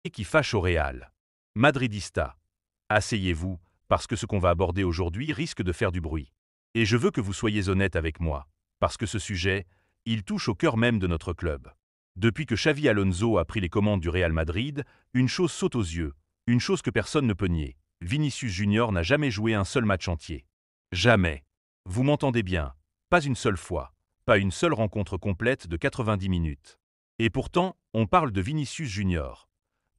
qui fâche au Real. Madridista, asseyez-vous, parce que ce qu'on va aborder aujourd'hui risque de faire du bruit. Et je veux que vous soyez honnête avec moi, parce que ce sujet, il touche au cœur même de notre club. Depuis que Xavi Alonso a pris les commandes du Real Madrid, une chose saute aux yeux, une chose que personne ne peut nier. Vinicius Junior n'a jamais joué un seul match entier. Jamais. Vous m'entendez bien, pas une seule fois, pas une seule rencontre complète de 90 minutes. Et pourtant, on parle de Vinicius Junior.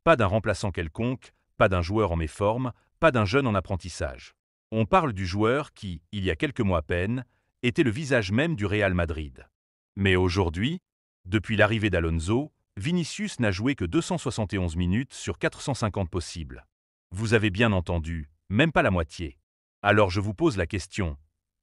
Pas d'un remplaçant quelconque, pas d'un joueur en méforme, pas d'un jeune en apprentissage. On parle du joueur qui, il y a quelques mois à peine, était le visage même du Real Madrid. Mais aujourd'hui, depuis l'arrivée d'Alonso, Vinicius n'a joué que 271 minutes sur 450 possibles. Vous avez bien entendu, même pas la moitié. Alors je vous pose la question,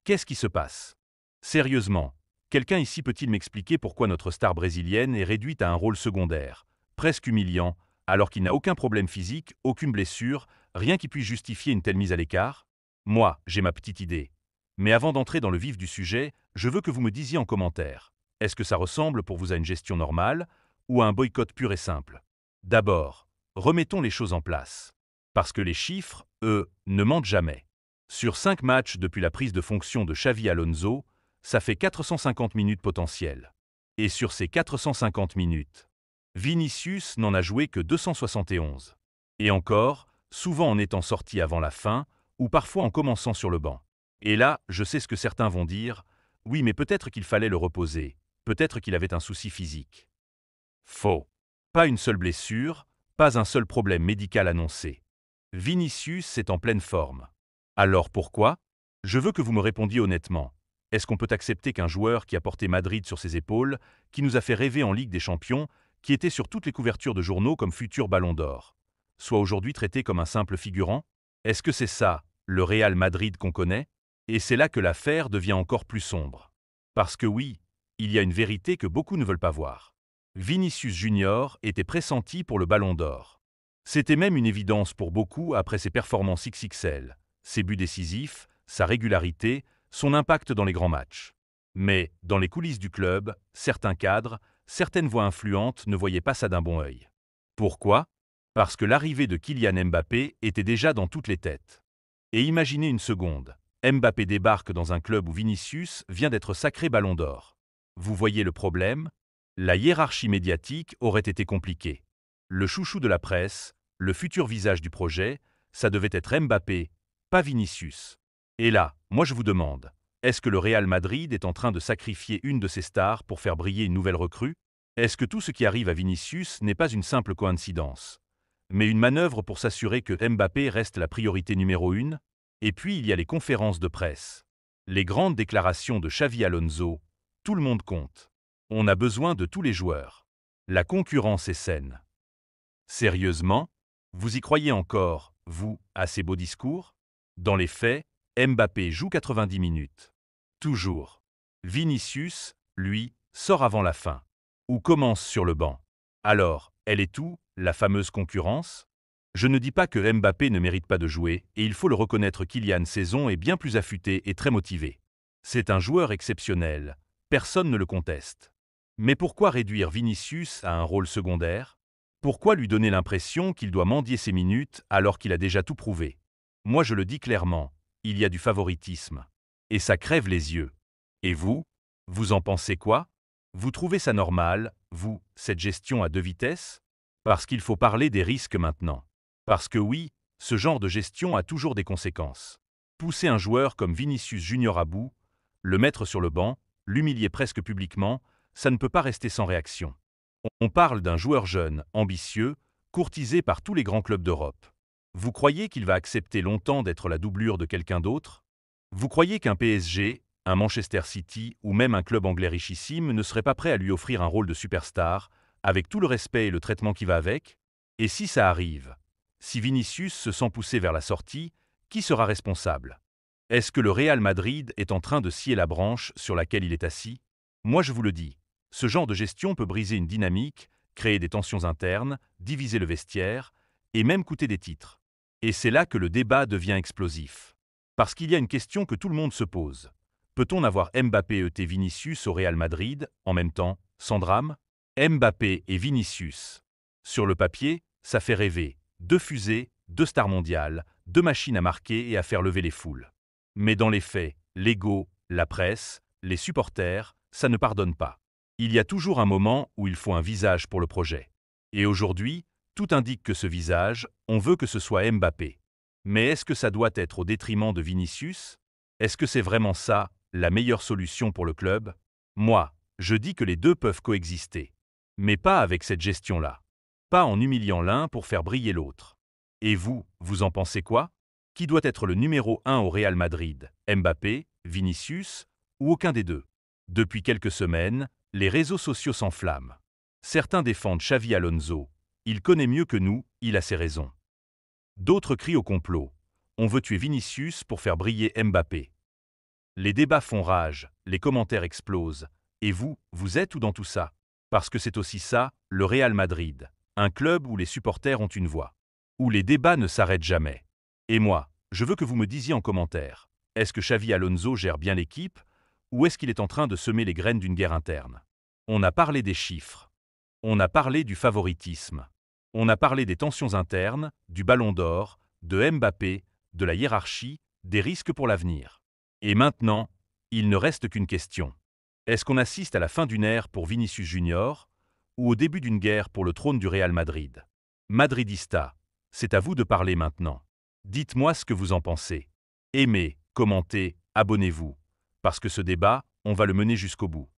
qu'est-ce qui se passe? Sérieusement, quelqu'un ici peut-il m'expliquer pourquoi notre star brésilienne est réduite à un rôle secondaire, presque humiliant, alors qu'il n'a aucun problème physique, aucune blessure, rien qui puisse justifier une telle mise à l'écart? Moi, j'ai ma petite idée. Mais avant d'entrer dans le vif du sujet, je veux que vous me disiez en commentaire, est-ce que ça ressemble pour vous à une gestion normale ou à un boycott pur et simple? D'abord, remettons les choses en place. Parce que les chiffres, eux, ne mentent jamais. Sur 5 matchs depuis la prise de fonction de Xavi Alonso, ça fait 450 minutes potentielles. Et sur ces 450 minutes, Vinicius n'en a joué que 271. Et encore, souvent en étant sorti avant la fin, ou parfois en commençant sur le banc. Et là, je sais ce que certains vont dire, oui mais peut-être qu'il fallait le reposer, peut-être qu'il avait un souci physique. Faux. Pas une seule blessure, pas un seul problème médical annoncé. Vinicius est en pleine forme. Alors pourquoi? Je veux que vous me répondiez honnêtement. Est-ce qu'on peut accepter qu'un joueur qui a porté Madrid sur ses épaules, qui nous a fait rêver en Ligue des Champions, qui était sur toutes les couvertures de journaux comme futur Ballon d'Or, soit aujourd'hui traité comme un simple figurant? Est-ce que c'est ça, le Real Madrid qu'on connaît? Et c'est là que l'affaire devient encore plus sombre. Parce que oui, il y a une vérité que beaucoup ne veulent pas voir. Vinicius Junior était pressenti pour le Ballon d'Or. C'était même une évidence pour beaucoup après ses performances XXL, ses buts décisifs, sa régularité, son impact dans les grands matchs. Mais, dans les coulisses du club, certains cadres, certaines voix influentes ne voyaient pas ça d'un bon œil. Pourquoi? Parce que l'arrivée de Kylian Mbappé était déjà dans toutes les têtes. Et imaginez une seconde, Mbappé débarque dans un club où Vinicius vient d'être sacré Ballon d'Or. Vous voyez le problème? La hiérarchie médiatique aurait été compliquée. Le chouchou de la presse, le futur visage du projet, ça devait être Mbappé, pas Vinicius. Et là, moi je vous demande, est-ce que le Real Madrid est en train de sacrifier une de ses stars pour faire briller une nouvelle recrue? Est-ce que tout ce qui arrive à Vinicius n'est pas une simple coïncidence, mais une manœuvre pour s'assurer que Mbappé reste la priorité numéro 1? Et puis il y a les conférences de presse. Les grandes déclarations de Xavi Alonso, tout le monde compte. On a besoin de tous les joueurs. La concurrence est saine. Sérieusement? Vous y croyez encore, vous, à ces beaux discours? Dans les faits, Mbappé joue 90 minutes. Toujours. Vinicius, lui, sort avant la fin. Ou commence sur le banc. Alors, elle est où, la fameuse concurrence? Je ne dis pas que Mbappé ne mérite pas de jouer, et il faut le reconnaître, Kylian Saison est bien plus affûté et très motivé. C'est un joueur exceptionnel, personne ne le conteste. Mais pourquoi réduire Vinicius à un rôle secondaire? Pourquoi lui donner l'impression qu'il doit mendier ses minutes alors qu'il a déjà tout prouvé? Moi je le dis clairement, il y a du favoritisme. Et ça crève les yeux. Et vous? Vous en pensez quoi? Vous trouvez ça normal, vous, cette gestion à deux vitesses? Parce qu'il faut parler des risques maintenant. Parce que oui, ce genre de gestion a toujours des conséquences. Pousser un joueur comme Vinicius Junior à bout, le mettre sur le banc, l'humilier presque publiquement, ça ne peut pas rester sans réaction. On parle d'un joueur jeune, ambitieux, courtisé par tous les grands clubs d'Europe. Vous croyez qu'il va accepter longtemps d'être la doublure de quelqu'un d'autre? Vous croyez qu'un PSG, un Manchester City ou même un club anglais richissime ne serait pas prêt à lui offrir un rôle de superstar, avec tout le respect et le traitement qui va avec? Et si ça arrive? Si Vinicius se sent poussé vers la sortie, qui sera responsable? Est-ce que le Real Madrid est en train de scier la branche sur laquelle il est assis? Moi je vous le dis, ce genre de gestion peut briser une dynamique, créer des tensions internes, diviser le vestiaire, et même coûter des titres. Et c'est là que le débat devient explosif. Parce qu'il y a une question que tout le monde se pose. Peut-on avoir Mbappé et Vinicius au Real Madrid, en même temps, sans drame? Mbappé et Vinicius. Sur le papier, ça fait rêver. 2 fusées, 2 stars mondiales, 2 machines à marquer et à faire lever les foules. Mais dans les faits, l'ego, la presse, les supporters, ça ne pardonne pas. Il y a toujours un moment où il faut un visage pour le projet. Et aujourd'hui, tout indique que ce visage, on veut que ce soit Mbappé. Mais est-ce que ça doit être au détriment de Vinicius? Est-ce que c'est vraiment ça, la meilleure solution pour le club? Moi, je dis que les deux peuvent coexister. Mais pas avec cette gestion-là. Pas en humiliant l'un pour faire briller l'autre. Et vous, vous en pensez quoi? Qui doit être le numéro 1 au Real Madrid? Mbappé, Vinicius ou aucun des deux? Depuis quelques semaines, les réseaux sociaux s'enflamment. Certains défendent Xavi Alonso. Il connaît mieux que nous, il a ses raisons. D'autres crient au complot. On veut tuer Vinicius pour faire briller Mbappé. Les débats font rage, les commentaires explosent. Et vous, vous êtes où dans tout ça? Parce que c'est aussi ça, le Real Madrid. Un club où les supporters ont une voix. Où les débats ne s'arrêtent jamais. Et moi, je veux que vous me disiez en commentaire, est-ce que Xavi Alonso gère bien l'équipe ou est-ce qu'il est en train de semer les graines d'une guerre interne? On a parlé des chiffres. On a parlé du favoritisme. On a parlé des tensions internes, du ballon d'or, de Mbappé, de la hiérarchie, des risques pour l'avenir. Et maintenant, il ne reste qu'une question. Est-ce qu'on assiste à la fin d'une ère pour Vinicius Junior ou au début d'une guerre pour le trône du Real Madrid? Madridista, c'est à vous de parler maintenant. Dites-moi ce que vous en pensez. Aimez, commentez, abonnez-vous. Parce que ce débat, on va le mener jusqu'au bout.